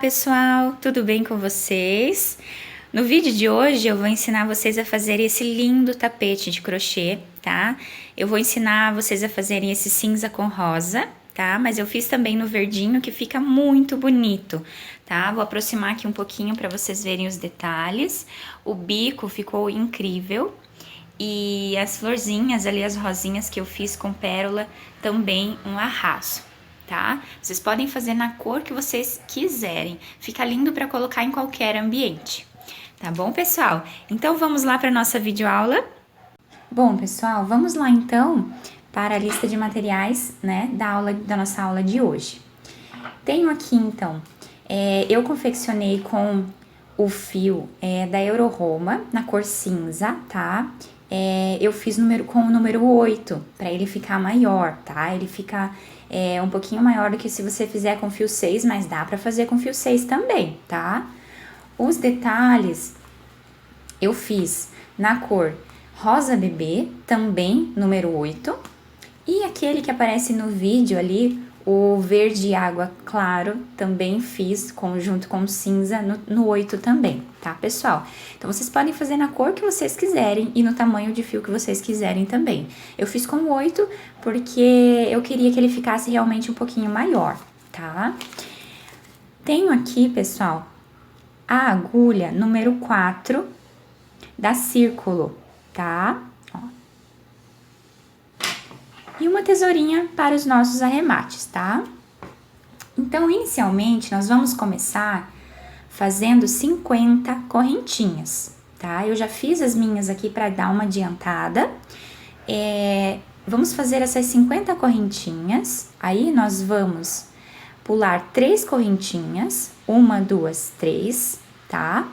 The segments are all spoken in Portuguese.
pessoal, tudo bem com vocês? No vídeo de hoje eu vou ensinar vocês a fazerem esse lindo tapete de crochê, tá? Eu vou ensinar vocês a fazerem esse cinza com rosa, tá? Mas eu fiz também no verdinho que fica muito bonito, tá? Vou aproximar aqui um pouquinho para vocês verem os detalhes. O bico ficou incrível e as florzinhas ali, as rosinhas que eu fiz com pérola, também um arraso. Tá? Vocês podem fazer na cor que vocês quiserem, fica lindo para colocar em qualquer ambiente, tá bom, pessoal? Então vamos lá para nossa videoaula? Bom, pessoal, vamos lá então para a lista de materiais, né, da nossa aula de hoje. Tenho aqui então, eu confeccionei com o fio da Euro Roma na cor cinza, tá? Eu fiz com o número 8, para ele ficar maior, tá? Ele fica um pouquinho maior do que se você fizer com fio 6, mas dá para fazer com fio 6 também, tá? Os detalhes eu fiz na cor rosa bebê, também número 8, e aquele que aparece no vídeo ali, o verde água claro, também fiz junto com o cinza no 8 também, tá, pessoal? Então, vocês podem fazer na cor que vocês quiserem e no tamanho de fio que vocês quiserem também. Eu fiz com o 8 porque eu queria que ele ficasse realmente um pouquinho maior, tá? Tenho aqui, pessoal, a agulha número 4 da Círculo, tá? E uma tesourinha para os nossos arremates, tá? Então, inicialmente, nós vamos começar fazendo 50 correntinhas, tá? Eu já fiz as minhas aqui para dar uma adiantada. Vamos fazer essas 50 correntinhas, aí nós vamos pular 3 correntinhas, 1, 2, 3, tá?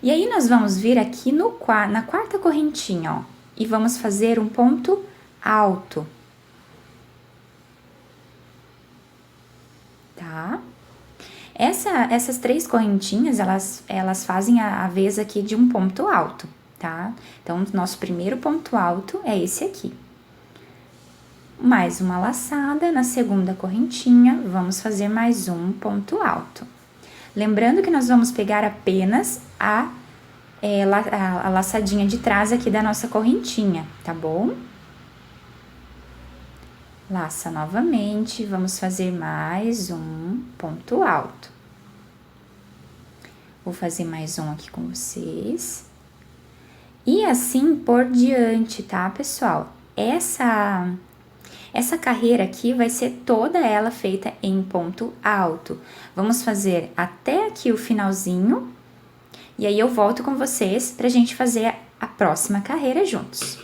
E aí, nós vamos vir aqui na quarta correntinha, ó, e vamos fazer um ponto alto, tá? Essas 3 correntinhas, elas fazem a vez aqui de um ponto alto, tá? Então, nosso primeiro ponto alto é esse aqui. Mais uma laçada, na segunda correntinha, vamos fazer mais um ponto alto. Lembrando que nós vamos pegar apenas a laçadinha de trás aqui da nossa correntinha, tá bom? Laça novamente, vamos fazer mais um ponto alto. Vou fazer mais um aqui com vocês. E assim por diante, tá, pessoal? Essa carreira aqui vai ser toda ela feita em ponto alto. Vamos fazer até aqui o finalzinho, e aí eu volto com vocês pra gente fazer a próxima carreira juntos.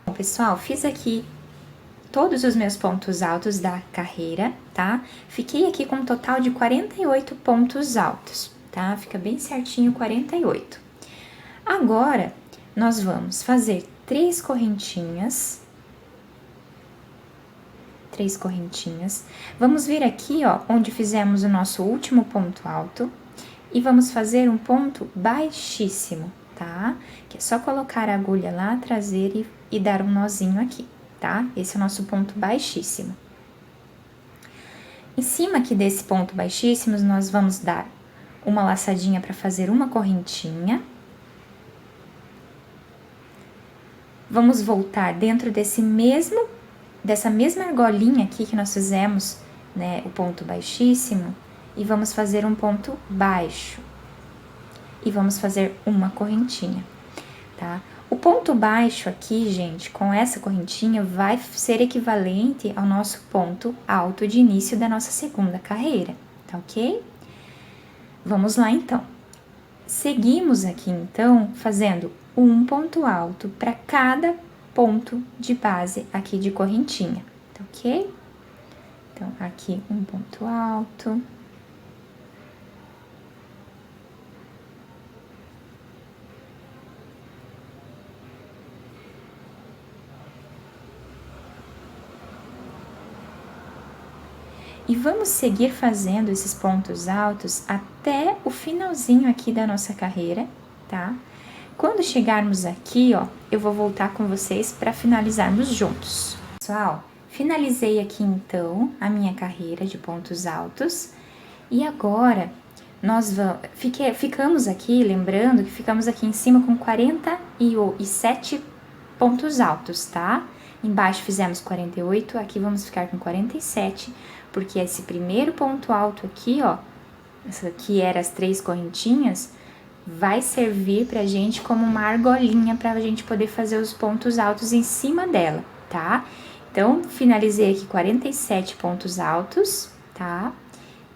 Bom, pessoal, fiz aqui todos os meus pontos altos da carreira, tá? Fiquei aqui com um total de 48 pontos altos, tá? Fica bem certinho 48. Agora, nós vamos fazer 3 correntinhas. 3 correntinhas. Vamos vir aqui, ó, onde fizemos o nosso último ponto alto e vamos fazer um ponto baixíssimo, tá? Que é só colocar a agulha lá, trazer e dar um nozinho aqui, tá? Esse é o nosso ponto baixíssimo. Em cima aqui desse ponto baixíssimo, nós vamos dar uma laçadinha para fazer uma correntinha. Vamos voltar dentro dessa mesma argolinha aqui que nós fizemos, né, o ponto baixíssimo, e vamos fazer um ponto baixo. E vamos fazer uma correntinha, tá? O ponto baixo aqui, gente, com essa correntinha, vai ser equivalente ao nosso ponto alto de início da nossa segunda carreira, tá ok? Vamos lá, então. Seguimos aqui, então, fazendo um ponto alto para cada ponto de base aqui de correntinha, tá ok? Então, aqui um ponto alto. E vamos seguir fazendo esses pontos altos até o finalzinho aqui da nossa carreira, tá? Quando chegarmos aqui, ó, eu vou voltar com vocês para finalizarmos juntos. Pessoal, finalizei aqui então a minha carreira de pontos altos E agora, ficamos aqui, lembrando que ficamos aqui em cima com 47 pontos altos, tá? Embaixo fizemos 48, aqui vamos ficar com 47, porque esse primeiro ponto alto aqui, ó, essa aqui era as 3 correntinhas, vai servir pra gente como uma argolinha pra gente poder fazer os pontos altos em cima dela, tá? Então, finalizei aqui 47 pontos altos, tá?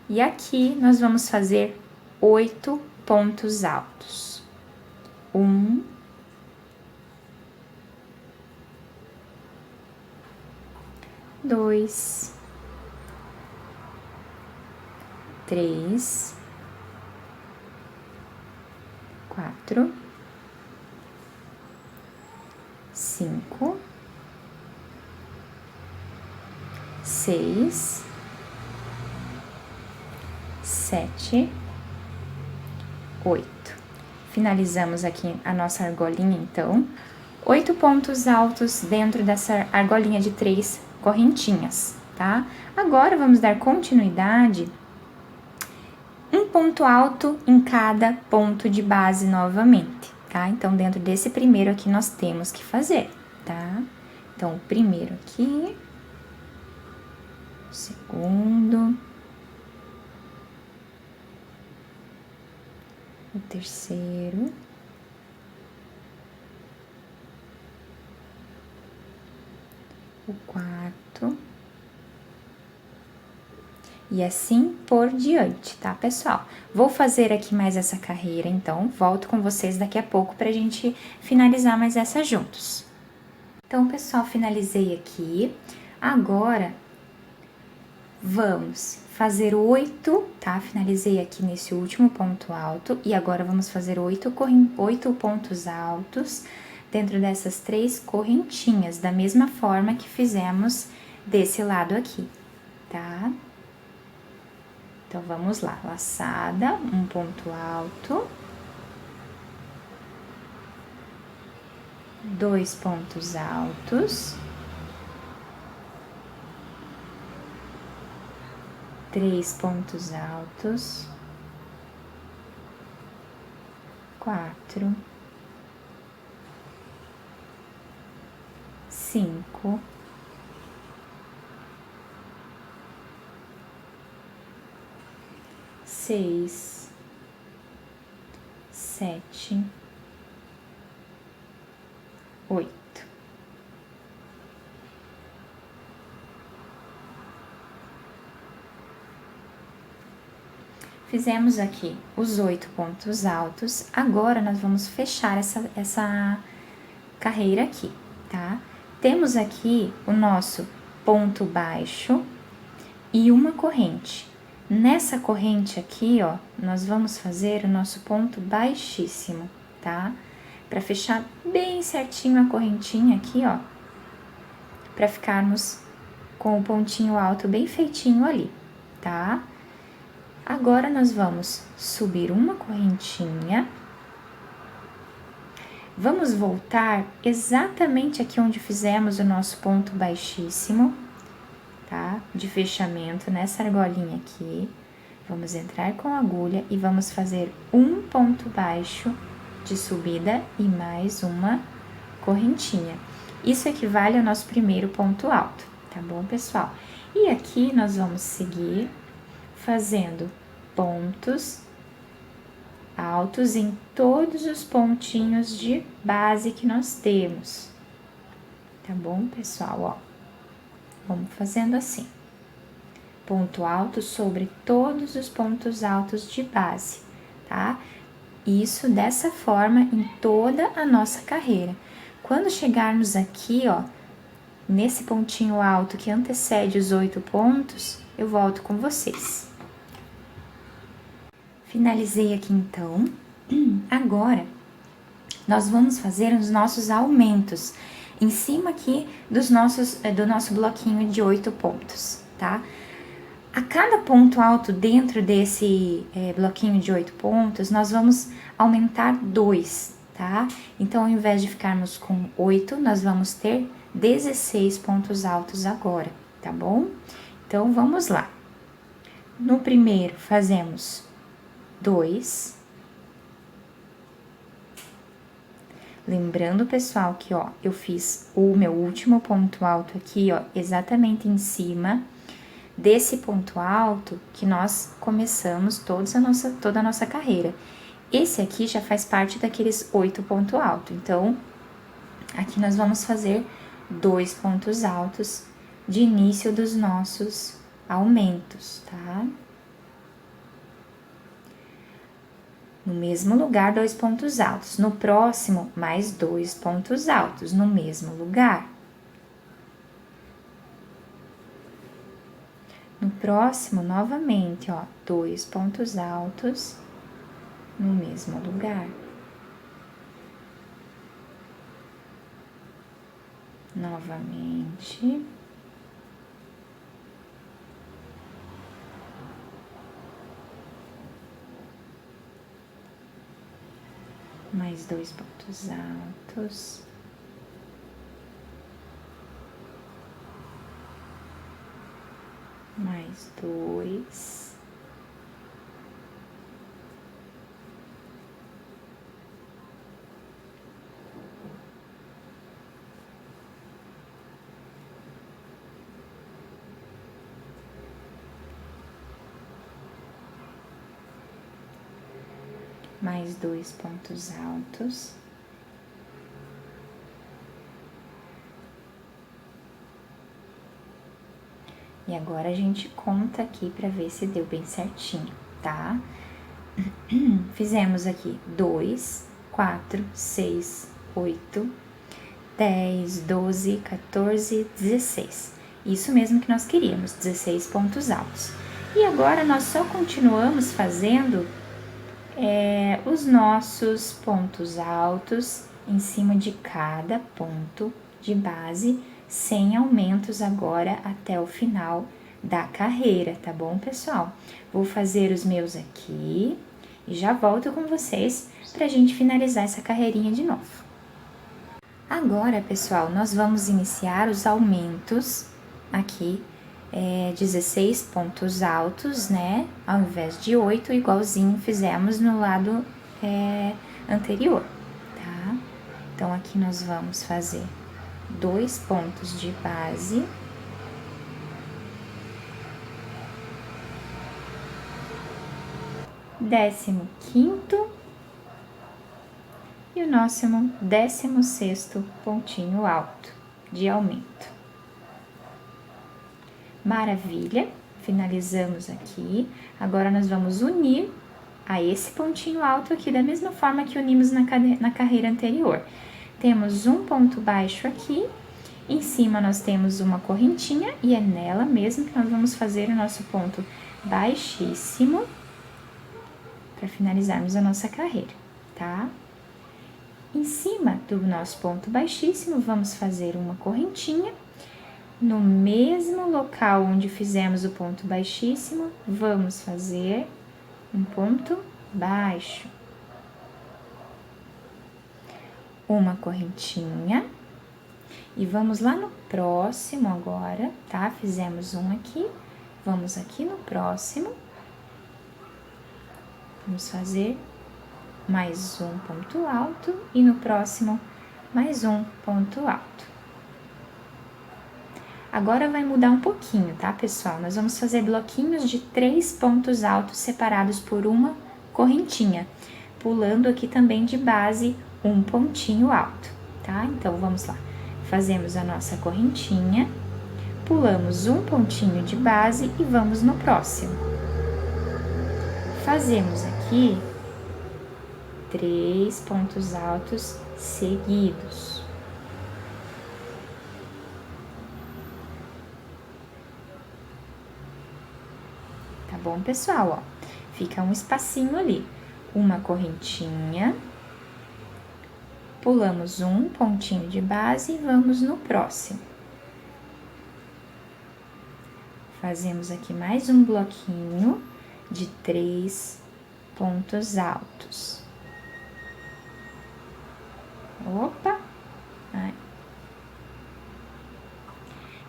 E aqui nós vamos fazer 8 pontos altos. 1, 2, 3, 4, 5, 6, 7, 8. Finalizamos aqui a nossa argolinha, então. 8 pontos altos dentro dessa argolinha de 3 correntinhas, tá? Agora, vamos dar continuidade, um ponto alto em cada ponto de base novamente, tá? Então, dentro desse primeiro aqui, nós temos que fazer, tá? Então, o primeiro aqui, o segundo, o terceiro, o quarto, e assim por diante, tá, pessoal? Vou fazer aqui mais essa carreira, então, volto com vocês daqui a pouco pra gente finalizar mais essa juntos. Então, pessoal, finalizei aqui. Agora, vamos fazer 8, tá? Finalizei aqui nesse último ponto alto e agora vamos fazer 8 pontos altos dentro dessas 3 correntinhas, da mesma forma que fizemos desse lado aqui, tá? Então, vamos lá, laçada, um ponto alto, 2 pontos altos, 3 pontos altos, 4, 5, 6, 7, 8. Fizemos aqui os 8 pontos altos, agora nós vamos fechar essa carreira aqui, tá? Temos aqui o nosso ponto baixo e uma corrente. Nessa corrente aqui, ó, nós vamos fazer o nosso ponto baixíssimo, tá? Pra fechar bem certinho a correntinha aqui, ó, pra ficarmos com o pontinho alto bem feitinho ali, tá? Agora, nós vamos subir uma correntinha, vamos voltar exatamente aqui onde fizemos o nosso ponto baixíssimo, tá? De fechamento nessa argolinha aqui. Vamos entrar com a agulha e vamos fazer um ponto baixo de subida e mais uma correntinha. Isso equivale ao nosso primeiro ponto alto, tá bom, pessoal? E aqui nós vamos seguir fazendo pontos altos em todos os pontinhos de base que nós temos, tá bom, pessoal? Ó, vamos fazendo assim, ponto alto sobre todos os pontos altos de base, tá? Isso dessa forma em toda a nossa carreira. Quando chegarmos aqui, ó, nesse pontinho alto que antecede os 8 pontos, eu volto com vocês. Finalizei aqui então. Agora, nós vamos fazer os nossos aumentos em cima aqui do nosso bloquinho de 8 pontos, tá? A cada ponto alto dentro desse bloquinho de 8 pontos, nós vamos aumentar 2, tá? Então, ao invés de ficarmos com 8, nós vamos ter 16 pontos altos agora, tá bom? Então, vamos lá. No primeiro, fazemos 2. Lembrando, pessoal, que, ó, eu fiz o meu último ponto alto aqui, ó, exatamente em cima desse ponto alto que nós começamos toda a nossa carreira. Esse aqui já faz parte daqueles 8 pontos altos, então, aqui nós vamos fazer 2 pontos altos de início dos nossos aumentos, tá? No mesmo lugar, 2 pontos altos. No próximo, mais 2 pontos altos, no mesmo lugar. No próximo, novamente, ó, 2 pontos altos no mesmo lugar. Novamente. Mais 2 pontos altos. Mais 2. Mais 2 pontos altos. E agora a gente conta aqui para ver se deu bem certinho, tá? Fizemos aqui 2, 4, 6, 8, 10, 12, 14, 16. Isso mesmo que nós queríamos, 16 pontos altos. E agora nós só continuamos fazendo os nossos pontos altos em cima de cada ponto de base, sem aumentos agora até o final da carreira, tá bom, pessoal? Vou fazer os meus aqui e já volto com vocês pra gente finalizar essa carreirinha de novo. Agora, pessoal, nós vamos iniciar os aumentos aqui, 16 pontos altos, né? Ao invés de 8, igualzinho fizemos no lado anterior, tá? Então, aqui nós vamos fazer 2 pontos de base. Décimo quinto e o nosso 16º pontinho alto de aumento. Maravilha, finalizamos aqui. Agora, nós vamos unir a esse pontinho alto aqui, da mesma forma que unimos na carreira anterior. Temos um ponto baixo aqui, em cima nós temos uma correntinha, e é nela mesmo que nós vamos fazer o nosso ponto baixíssimo, para finalizarmos a nossa carreira, tá? Em cima do nosso ponto baixíssimo, vamos fazer uma correntinha. No mesmo local onde fizemos o ponto baixíssimo, vamos fazer um ponto baixo. Uma correntinha. E vamos lá no próximo agora, tá? Fizemos um aqui, vamos aqui no próximo. Vamos fazer mais um ponto alto e no próximo mais um ponto alto. Agora vai mudar um pouquinho, tá, pessoal? Nós vamos fazer bloquinhos de 3 pontos altos separados por uma correntinha, pulando aqui também de base um pontinho alto, tá? Então, vamos lá. Fazemos a nossa correntinha, pulamos um pontinho de base e vamos no próximo. Fazemos aqui 3 pontos altos seguidos. Tá bom, pessoal? Ó, fica um espacinho ali. Uma correntinha, pulamos um pontinho de base e vamos no próximo. Fazemos aqui mais um bloquinho de 3 pontos altos. Opa! Ai.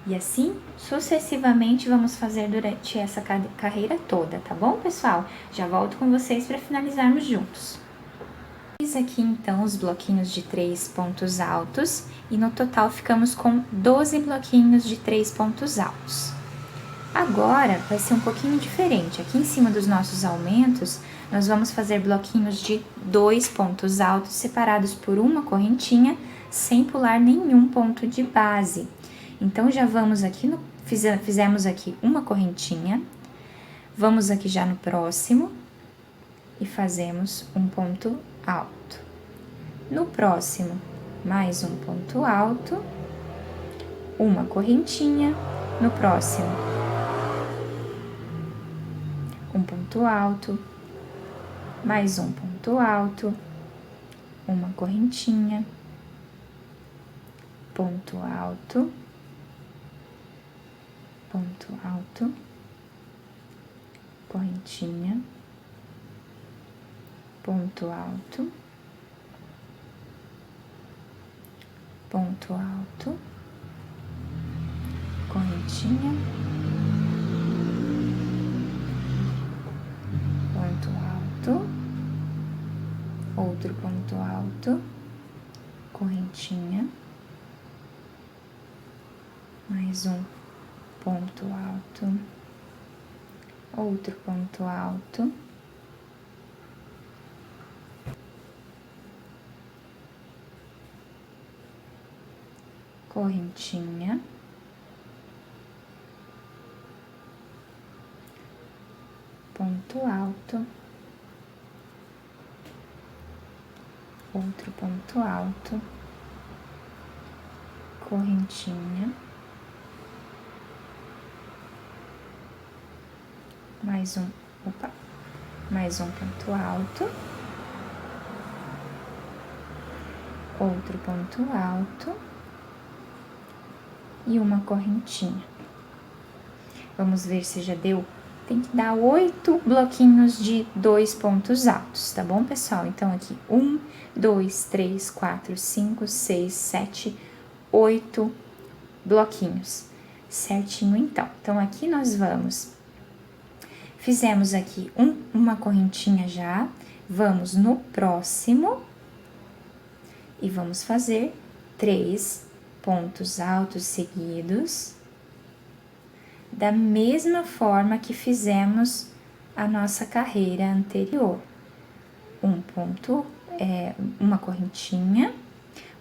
E assim, sucessivamente, vamos fazer durante essa carreira toda, tá bom, pessoal? Já volto com vocês para finalizarmos juntos. Fiz aqui, então, os bloquinhos de 3 pontos altos e no total ficamos com 12 bloquinhos de 3 pontos altos. Agora, vai ser um pouquinho diferente. Aqui em cima dos nossos aumentos, nós vamos fazer bloquinhos de 2 pontos altos separados por uma correntinha, sem pular nenhum ponto de base. Então, já vamos aqui, fizemos aqui uma correntinha, vamos aqui já no próximo e fazemos um ponto alto. No próximo, mais um ponto alto, uma correntinha, no próximo, um ponto alto, mais um ponto alto, uma correntinha, ponto alto, ponto alto, correntinha, ponto alto, ponto alto, correntinha, ponto alto, outro ponto alto, correntinha, mais um ponto alto, outro ponto alto, correntinha, ponto alto, outro ponto alto, correntinha, mais um ponto alto, outro ponto alto e uma correntinha. Vamos ver se já deu. Tem que dar 8 bloquinhos de 2 pontos altos, tá bom, pessoal? Então, aqui, 1, 2, 3, 4, 5, 6, 7, 8 bloquinhos, certinho, então. Então, aqui nós vamos, fizemos aqui uma correntinha já, vamos no próximo e vamos fazer 3 pontos altos seguidos, da mesma forma que fizemos a nossa carreira anterior. Uma correntinha,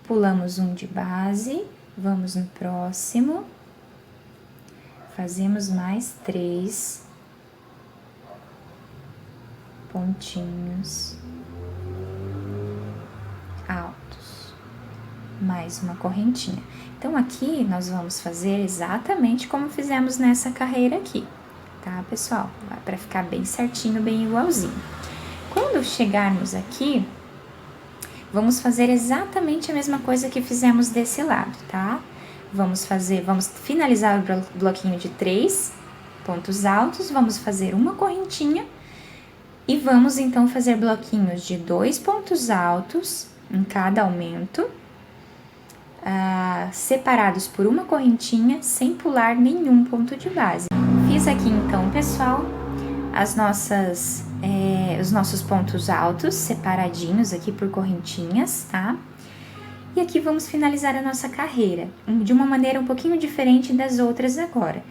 pulamos um de base, vamos no próximo, fazemos mais 3 pontinhos altos, mais uma correntinha. Então, aqui nós vamos fazer exatamente como fizemos nessa carreira aqui, tá, pessoal? Para ficar bem certinho, bem igualzinho. Quando chegarmos aqui, vamos fazer exatamente a mesma coisa que fizemos desse lado, tá? Vamos finalizar o bloquinho de 3 pontos altos, vamos fazer uma correntinha e vamos então fazer bloquinhos de 2 pontos altos em cada aumento, separados por uma correntinha, sem pular nenhum ponto de base. Fiz aqui então, pessoal, os nossos pontos altos separadinhos aqui por correntinhas, tá? E aqui vamos finalizar a nossa carreira de uma maneira um pouquinho diferente das outras agora.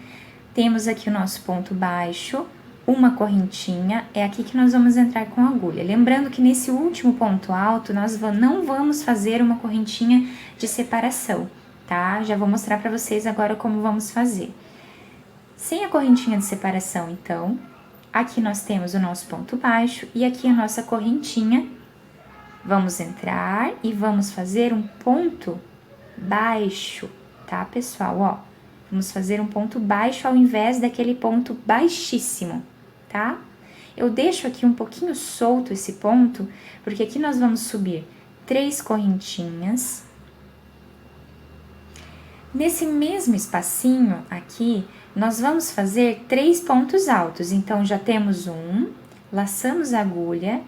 Temos aqui o nosso ponto baixo, uma correntinha, é aqui que nós vamos entrar com a agulha. Lembrando que nesse último ponto alto, nós não vamos fazer uma correntinha de separação, tá? Já vou mostrar para vocês agora como vamos fazer. Sem a correntinha de separação, então, aqui nós temos o nosso ponto baixo e aqui a nossa correntinha. Vamos entrar e vamos fazer um ponto baixo, tá, pessoal? Ó, vamos fazer um ponto baixo ao invés daquele ponto baixíssimo, tá? Eu deixo aqui um pouquinho solto esse ponto, porque aqui nós vamos subir 3 correntinhas. Nesse mesmo espacinho aqui, nós vamos fazer 3 pontos altos. Então, já temos laçamos a agulha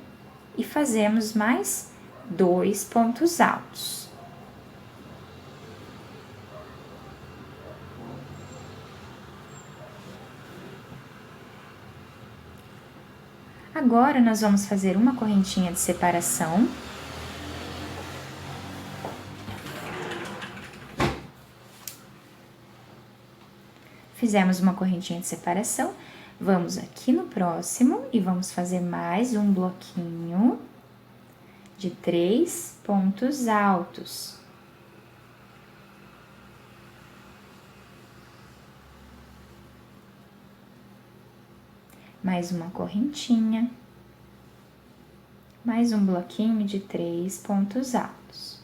e fazemos mais 2 pontos altos. Agora, nós vamos fazer uma correntinha de separação. Fizemos uma correntinha de separação, vamos aqui no próximo e vamos fazer mais um bloquinho de 3 pontos altos. Mais uma correntinha, mais um bloquinho de 3 pontos altos.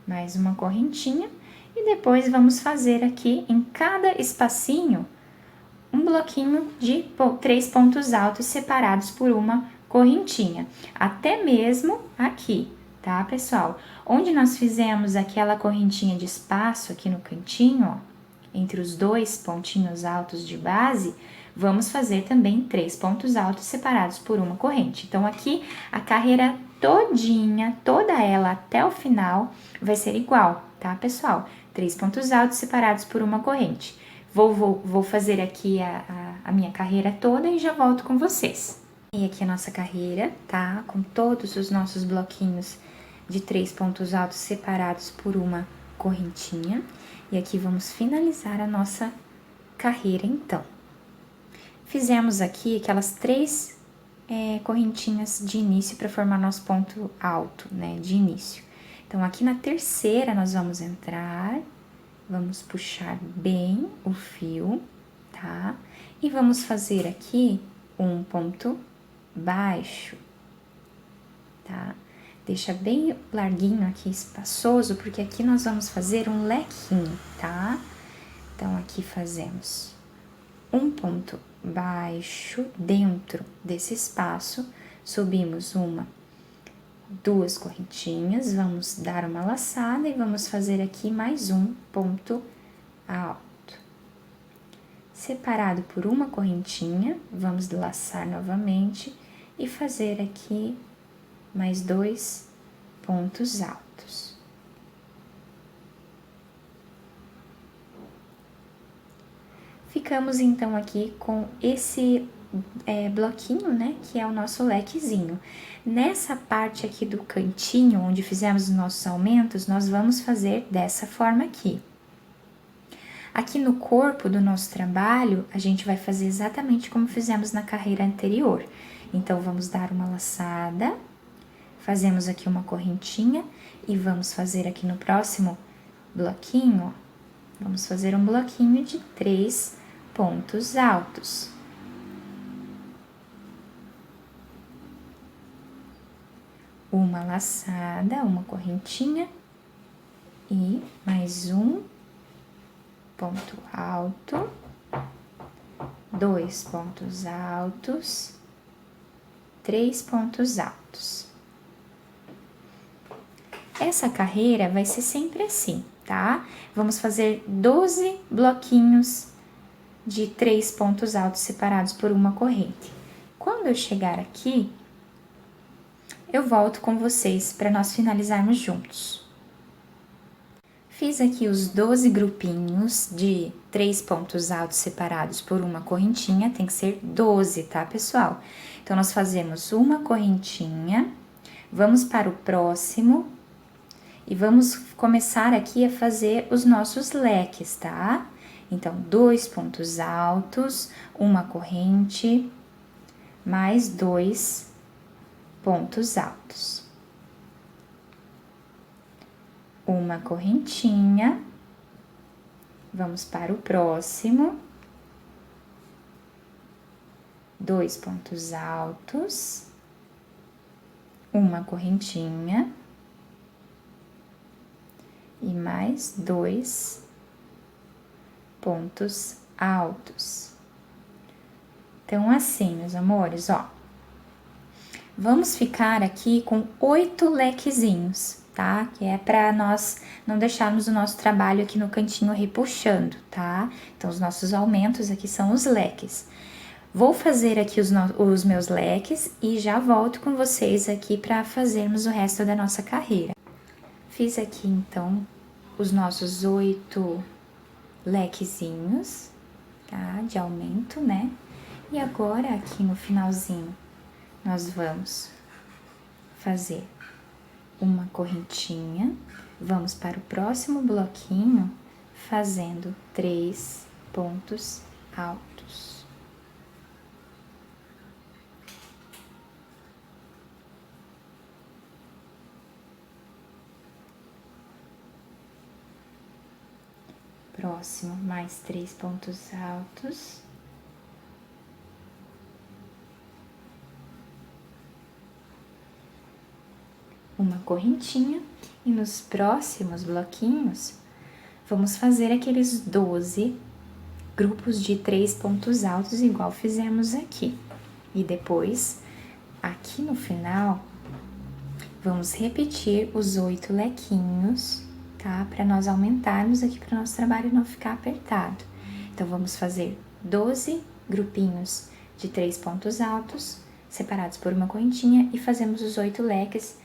Mais uma correntinha e depois vamos fazer aqui em cada espacinho um bloquinho de 3 pontos altos separados por uma correntinha, até mesmo aqui, tá, pessoal? Onde nós fizemos aquela correntinha de espaço aqui no cantinho, ó, entre os 2 pontinhos altos de base, vamos fazer também 3 pontos altos separados por uma corrente. Então, aqui a carreira todinha, toda ela até o final, vai ser igual, tá, pessoal? 3 pontos altos separados por uma corrente. Vou fazer aqui a minha carreira toda e já volto com vocês. E aqui a nossa carreira, tá? Com todos os nossos bloquinhos de 3 pontos altos separados por uma correntinha. E aqui vamos finalizar a nossa carreira, então. Fizemos aqui aquelas 3 correntinhas de início para formar nosso ponto alto, né, de início. Então, aqui na terceira, nós vamos entrar, vamos puxar bem o fio, tá? E vamos fazer aqui um ponto baixo, tá? Deixa bem larguinho aqui, espaçoso, porque aqui nós vamos fazer um lequinho, tá? Então, aqui fazemos um ponto baixo dentro desse espaço, subimos 2 correntinhas, vamos dar uma laçada e vamos fazer aqui mais um ponto alto. Separado por uma correntinha, vamos laçar novamente e fazer aqui mais 2 pontos altos. Ficamos então aqui com esse bloquinho, né, que é o nosso lequezinho. Nessa parte aqui do cantinho, onde fizemos os nossos aumentos, nós vamos fazer dessa forma aqui. Aqui no corpo do nosso trabalho, a gente vai fazer exatamente como fizemos na carreira anterior. Então, vamos dar uma laçada, fazemos aqui uma correntinha e vamos fazer aqui no próximo bloquinho, ó, vamos fazer um bloquinho de 3 pontos altos. Uma laçada, uma correntinha e mais um ponto alto, 2 pontos altos, 3 pontos altos. Essa carreira vai ser sempre assim, tá? Vamos fazer 12 bloquinhos de 3 pontos altos separados por uma corrente. Quando eu chegar aqui, eu volto com vocês para nós finalizarmos juntos. Fiz aqui os 12 grupinhos de 3 pontos altos separados por uma correntinha, tem que ser 12, tá, pessoal? Então, nós fazemos uma correntinha, vamos para o próximo e vamos começar aqui a fazer os nossos leques, tá? Então, 2 pontos altos, uma corrente, mais 2 pontos altos. Uma correntinha, vamos para o próximo, 2 pontos altos, uma correntinha e mais 2 pontos altos. Então, assim, meus amores, ó, vamos ficar aqui com 8 lequezinhos, tá? Que é para nós não deixarmos o nosso trabalho aqui no cantinho repuxando, tá? Então, os nossos aumentos aqui são os leques. Vou fazer aqui os meus leques e já volto com vocês aqui para fazermos o resto da nossa carreira. Fiz aqui, então, os nossos 8 lequezinhos, tá? De aumento, né? E agora, aqui no finalzinho, nós vamos fazer uma correntinha, vamos para o próximo bloquinho fazendo 3 pontos altos. Próximo, mais 3 pontos altos. Uma correntinha, e nos próximos bloquinhos, vamos fazer aqueles 12 grupos de 3 pontos altos, igual fizemos aqui. E depois, aqui no final, vamos repetir os 8 lequinhos, tá? Para nós aumentarmos aqui, para o nosso trabalho não ficar apertado. Então, vamos fazer 12 grupinhos de 3 pontos altos, separados por uma correntinha, e fazemos os 8 leques.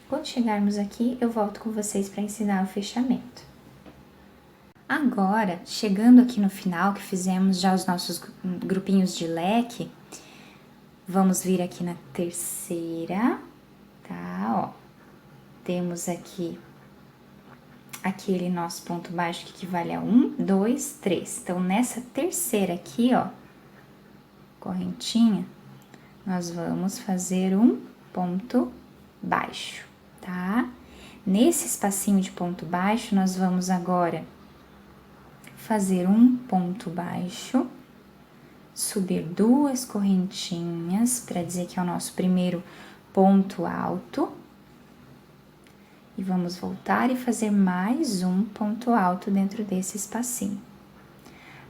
Quando chegarmos aqui, eu volto com vocês para ensinar o fechamento. Agora, chegando aqui no final, que fizemos já os nossos grupinhos de leque, vamos vir aqui na terceira, tá? Ó, temos aqui aquele nosso ponto baixo que equivale a 1, 2, 3. Então, nessa terceira aqui, ó, correntinha, nós vamos fazer um ponto baixo, tá? Nesse espacinho de ponto baixo, nós vamos agora fazer um ponto baixo, subir 2 correntinhas, para dizer que é o nosso primeiro ponto alto. E vamos voltar e fazer mais um ponto alto dentro desse espacinho.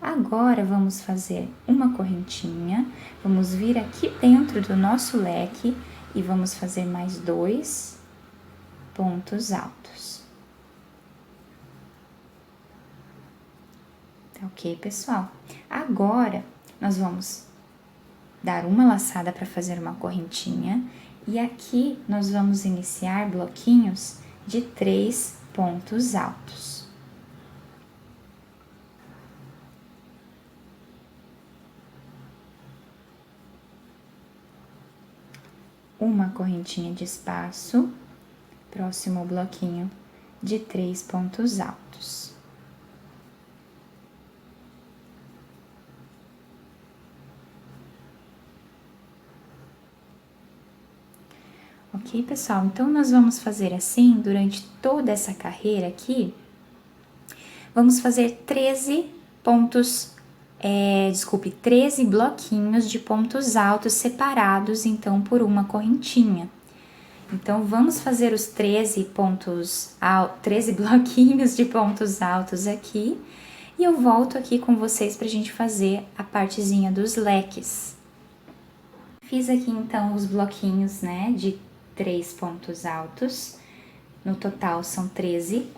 Agora, vamos fazer uma correntinha, vamos vir aqui dentro do nosso leque e vamos fazer mais 2 pontos altos. Tá ok, pessoal? Agora, nós vamos dar uma laçada para fazer uma correntinha e aqui nós vamos iniciar bloquinhos de 3 pontos altos. Uma correntinha de espaço, próximo bloquinho de 3 pontos altos. Ok, pessoal? Então, nós vamos fazer assim durante toda essa carreira aqui. Vamos fazer 13 pontos, 13 bloquinhos de pontos altos separados, então, por uma correntinha. Então, vamos fazer os 13 bloquinhos de pontos altos aqui. E eu volto aqui com vocês pra gente fazer a partezinha dos leques. Fiz aqui, então, os bloquinhos, né, de 3 pontos altos, no total são 13,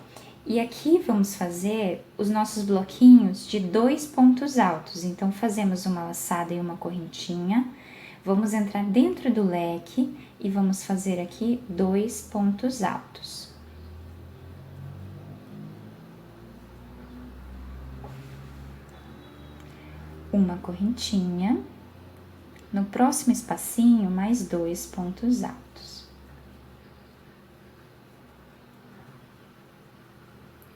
e aqui vamos fazer os nossos bloquinhos de 2 pontos altos, então fazemos uma laçada e uma correntinha, vamos entrar dentro do leque e vamos fazer aqui 2 pontos altos. Uma correntinha, no próximo espacinho mais 2 pontos altos.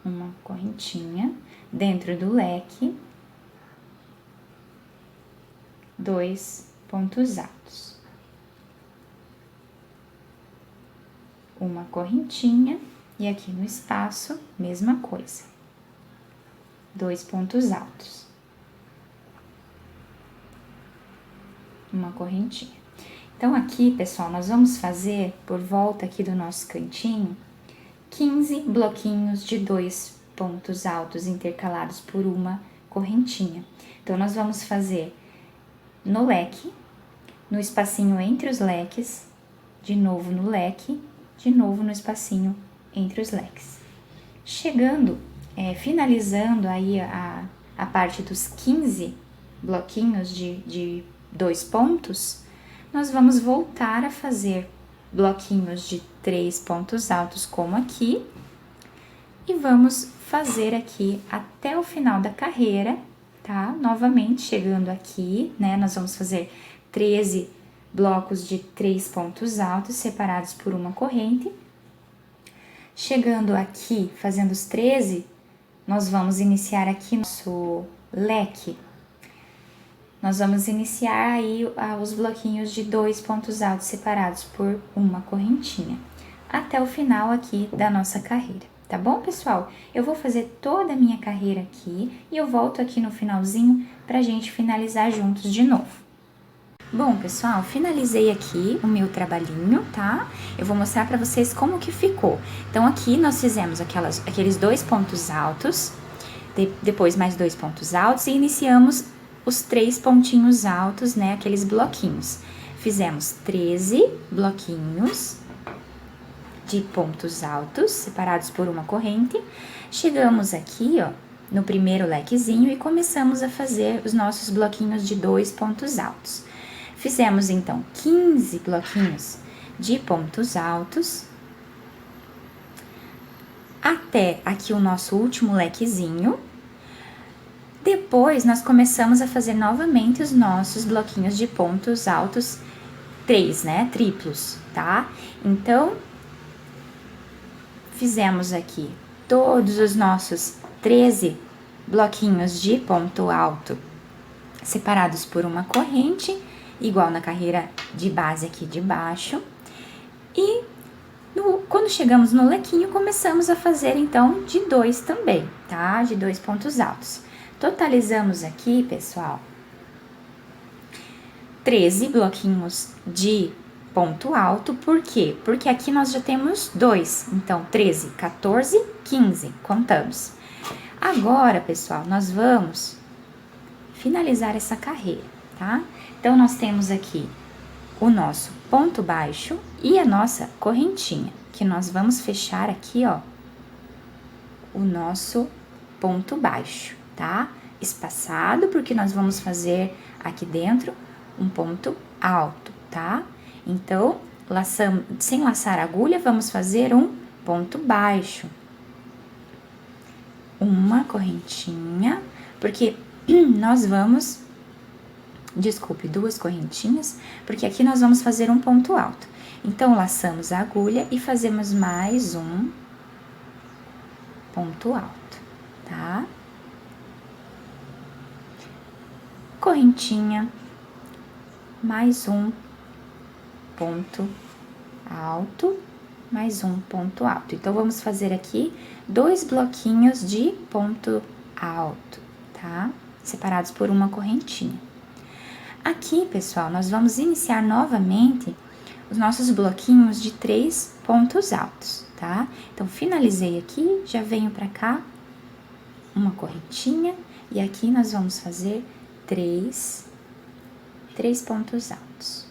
Uma correntinha dentro do leque, 2 pontos altos. Uma correntinha e aqui no espaço, mesma coisa. 2 pontos altos. Uma correntinha. Então, aqui, pessoal, nós vamos fazer por volta aqui do nosso cantinho 15 bloquinhos de 2 pontos altos intercalados por uma correntinha. Então, nós vamos fazer no leque, no espacinho entre os leques, de novo no leque, de novo no espacinho entre os leques. Chegando, finalizando aí a parte dos 15 bloquinhos de 2 pontos, nós vamos voltar a fazer bloquinhos de 3 pontos altos, como aqui, E vamos fazer aqui até o final da carreira, tá? Novamente, chegando aqui, né? Nós vamos fazer 13 blocos de 3 pontos altos separados por uma corrente. Chegando aqui, fazendo os 13, nós vamos iniciar aqui nosso leque. Nós vamos iniciar aí os bloquinhos de 2 pontos altos separados por uma correntinha, até o final aqui da nossa carreira, tá bom, pessoal? Eu vou fazer toda a minha carreira aqui e eu volto aqui no finalzinho pra gente finalizar juntos de novo. Bom, pessoal, finalizei aqui o meu trabalhinho, tá? Eu vou mostrar pra vocês como que ficou. Então, aqui nós fizemos aqueles 2 pontos altos, depois mais 2 pontos altos e iniciamos os 3 pontinhos altos, né? Aqueles bloquinhos. Fizemos 13 bloquinhos de pontos altos, separados por uma corrente. Chegamos aqui, ó, no primeiro lequezinho e começamos a fazer os nossos bloquinhos de 2 pontos altos. Fizemos, então, 15 bloquinhos de pontos altos, até aqui o nosso último lequezinho. Depois, nós começamos a fazer novamente os nossos bloquinhos de pontos altos, 3, né, triplos, tá? Então, fizemos aqui todos os nossos 13 bloquinhos de ponto alto, separados por uma corrente, igual na carreira de base aqui de baixo. E quando chegamos no lequinho, começamos a fazer, então, de 2 também, tá? De 2 pontos altos. Totalizamos aqui, pessoal, 13 bloquinhos de ponto alto. Por quê? Porque aqui nós já temos 2. Então, 13, 14, 15, contamos. Agora, pessoal, nós vamos finalizar essa carreira, tá? Então, nós temos aqui o nosso ponto baixo e a nossa correntinha, que nós vamos fechar aqui, ó, o nosso ponto baixo, tá? Espaçado, porque nós vamos fazer aqui dentro um ponto alto, tá? Então, sem laçar a agulha, vamos fazer um ponto baixo. Uma correntinha, porque nós vamos... Desculpe, 2 correntinhas, porque aqui nós vamos fazer um ponto alto. Então, laçamos a agulha e fazemos mais um ponto alto, tá? Correntinha, mais um ponto alto, mais um ponto alto. Então, vamos fazer aqui 2 bloquinhos de ponto alto, tá? Separados por uma correntinha. Aqui, pessoal, nós vamos iniciar novamente os nossos bloquinhos de 3 pontos altos, tá? Então, finalizei aqui, já venho pra cá, uma correntinha, e aqui nós vamos fazer 3 pontos altos.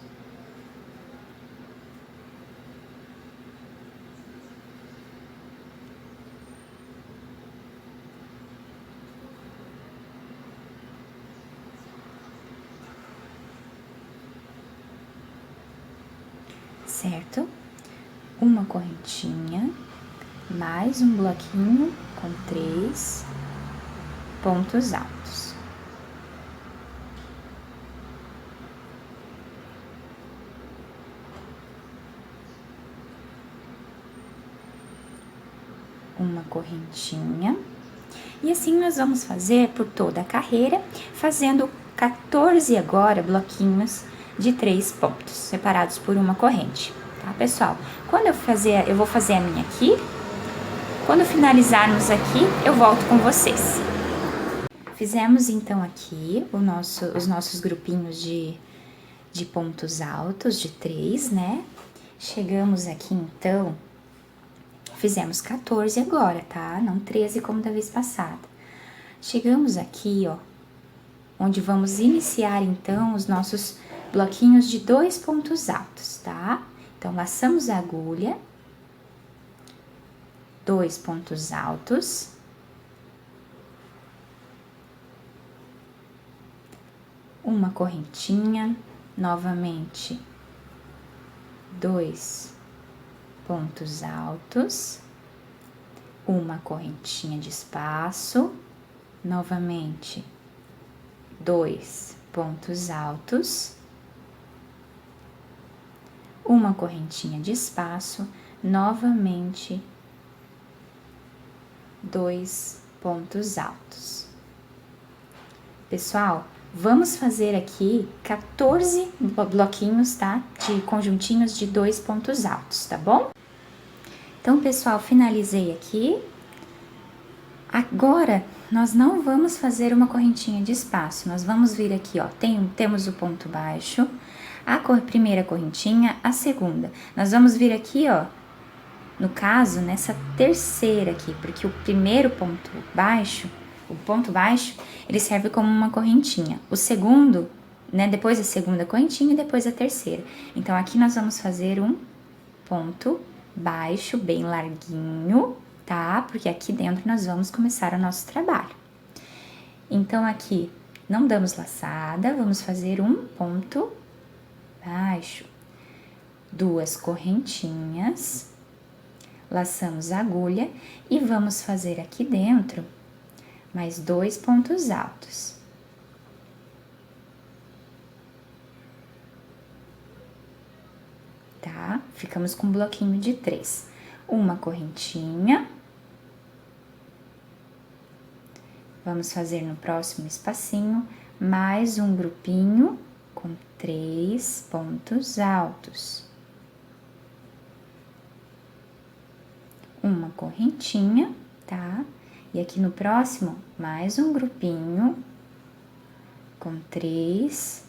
Certo? Uma correntinha, mais um bloquinho com 3 pontos altos. Uma correntinha. E assim nós vamos fazer por toda a carreira, fazendo 14 agora bloquinhos de 3 pontos, separados por uma corrente, tá, pessoal? Quando eu vou fazer a minha aqui, quando finalizarmos aqui, eu volto com vocês. Fizemos, então, aqui os nossos grupinhos de pontos altos, de 3, né? Chegamos aqui, então, fizemos 14 agora, tá? Não 13 como da vez passada. Chegamos aqui, ó, onde vamos iniciar, então, os nossos bloquinhos de 2 pontos altos, tá? Então, laçamos a agulha, 2 pontos altos, uma correntinha, novamente, 2 pontos altos, uma correntinha de espaço, novamente 2 pontos altos, uma correntinha de espaço, novamente 2 pontos altos. Pessoal, vamos fazer aqui 14 bloquinhos, tá? De conjuntinhos de 2 pontos altos, tá bom? Então, pessoal, finalizei aqui. Agora, nós não vamos fazer uma correntinha de espaço, nós vamos vir aqui, ó, temos o ponto baixo, a primeira correntinha, a segunda. Nós vamos vir aqui, ó, no caso, nessa terceira aqui, porque o primeiro ponto baixo, ele serve como uma correntinha. O segundo, né, depois a segunda correntinha e depois a terceira. Então, aqui nós vamos fazer um ponto baixo, bem larguinho, tá? Porque aqui dentro nós vamos começar o nosso trabalho. Então, aqui, não damos laçada, vamos fazer um ponto baixo, 2 correntinhas, laçamos a agulha e vamos fazer aqui dentro mais 2 pontos altos. Tá? Ficamos com um bloquinho de 3. Uma correntinha. Vamos fazer no próximo espacinho mais um grupinho com 3 pontos altos. Uma correntinha, tá? E aqui no próximo, mais um grupinho com 3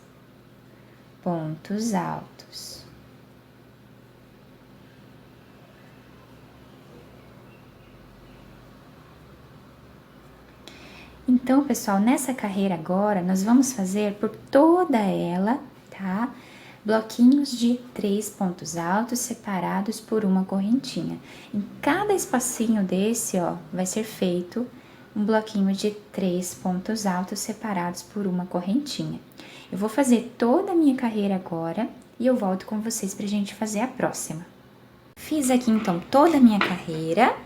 pontos altos. Então, pessoal, nessa carreira agora, nós vamos fazer por toda ela, tá? Bloquinhos de 3 pontos altos separados por uma correntinha. Em cada espacinho desse, ó, vai ser feito um bloquinho de 3 pontos altos separados por uma correntinha. Eu vou fazer toda a minha carreira agora e eu volto com vocês pra gente fazer a próxima. Fiz aqui, então, toda a minha carreira,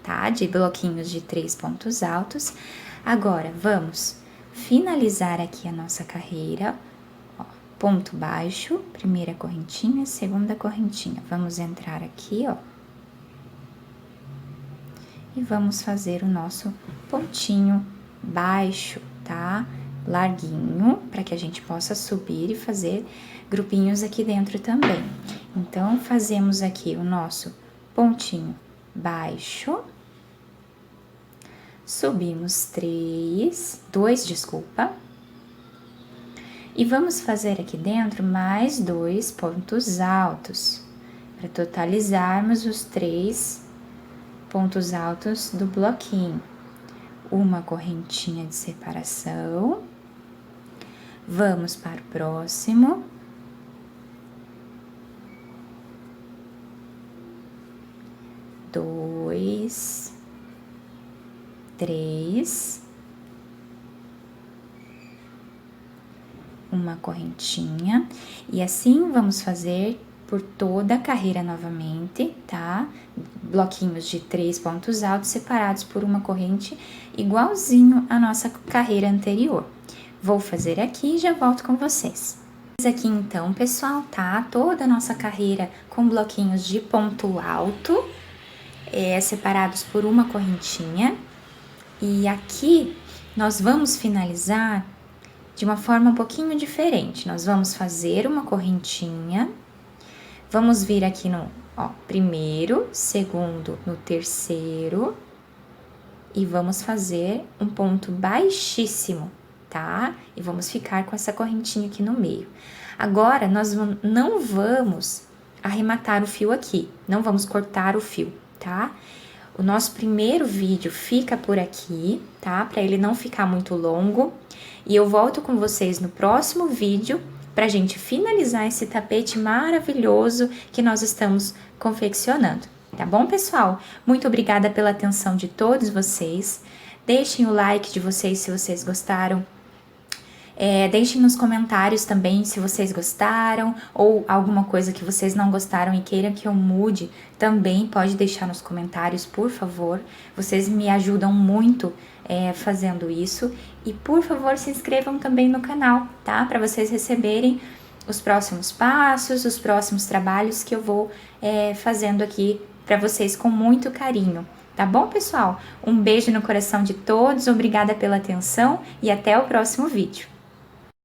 tá? De bloquinhos de 3 pontos altos. Agora, vamos finalizar aqui a nossa carreira. Ponto baixo, primeira correntinha, segunda correntinha. Vamos entrar aqui, ó. E vamos fazer o nosso pontinho baixo, tá? Larguinho, para que a gente possa subir e fazer grupinhos aqui dentro também. Então, fazemos aqui o nosso pontinho baixo. Subimos 2, desculpa. E vamos fazer aqui dentro mais 2 pontos altos, para totalizarmos os 3 pontos altos do bloquinho. Uma correntinha de separação. Vamos para o próximo. Dois, 3. Uma correntinha, e assim vamos fazer por toda a carreira novamente, tá? Bloquinhos de 3 pontos altos separados por uma corrente, igualzinho à nossa carreira anterior. Vou fazer aqui e já volto com vocês. Fiz aqui então, pessoal, tá? Toda a nossa carreira com bloquinhos de ponto alto, separados por uma correntinha. E aqui nós vamos finalizar de uma forma um pouquinho diferente. Nós vamos fazer uma correntinha, vamos vir aqui no, ó, primeiro, segundo, no terceiro, e vamos fazer um ponto baixíssimo, tá? E vamos ficar com essa correntinha aqui no meio. Agora, nós não vamos arrematar o fio aqui, não vamos cortar o fio, tá? O nosso primeiro vídeo fica por aqui, tá? Para ele não ficar muito longo. E eu volto com vocês no próximo vídeo pra gente finalizar esse tapete maravilhoso que nós estamos confeccionando. Tá bom, pessoal? Muito obrigada pela atenção de todos vocês. Deixem o like de vocês se vocês gostaram. Deixem nos comentários também se vocês gostaram ou alguma coisa que vocês não gostaram e queiram que eu mude, também pode deixar nos comentários, por favor. Vocês me ajudam muito fazendo isso. E por favor, se inscrevam também no canal, tá? Para vocês receberem os próximos passos, os próximos trabalhos que eu vou fazendo aqui para vocês com muito carinho. Tá bom, pessoal? Um beijo no coração de todos, obrigada pela atenção e até o próximo vídeo.